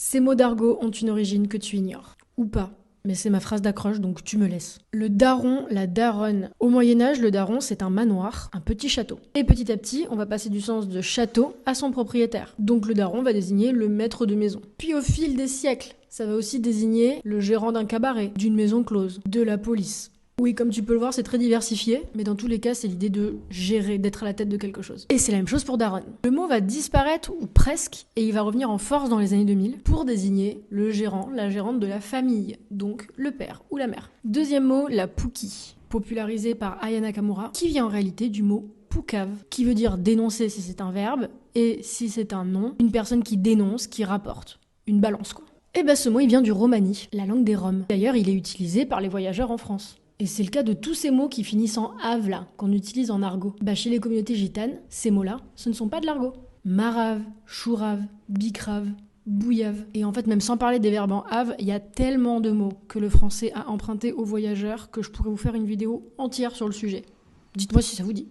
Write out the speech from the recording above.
Ces mots d'argot ont une origine que tu ignores. Ou pas. Mais c'est ma phrase d'accroche, donc tu me laisses. Le daron, la daronne. Au Moyen-Âge, le daron, c'est un manoir, un petit château. Et petit à petit, on va passer du sens de château à son propriétaire. Donc le daron va désigner le maître de maison. Puis au fil des siècles, ça va aussi désigner le gérant d'un cabaret, d'une maison close, de la police. Oui, comme tu peux le voir, c'est très diversifié, mais dans tous les cas, c'est l'idée de gérer, d'être à la tête de quelque chose. Et c'est la même chose pour daronne. Le mot va disparaître, ou presque, et il va revenir en force dans les années 2000 pour désigner le gérant, la gérante de la famille, donc le père ou la mère. Deuxième mot, la pouki, popularisé par Aya Nakamura, qui vient en réalité du mot poucave, qui veut dire dénoncer si c'est un verbe, et si c'est un nom, une personne qui dénonce, qui rapporte. Une balance, quoi. Et ben ce mot, il vient du romani, la langue des Roms. D'ailleurs, il est utilisé par les voyageurs en France. Et c'est le cas de tous ces mots qui finissent en ave là, qu'on utilise en argot. Bah chez les communautés gitanes, ces mots-là, ce ne sont pas de l'argot. Marave, chourave, bicrave, bouillave. Et en fait, même sans parler des verbes en ave, il y a tellement de mots que le français a emprunté aux voyageurs que je pourrais vous faire une vidéo entière sur le sujet. Dites-moi si ça vous dit.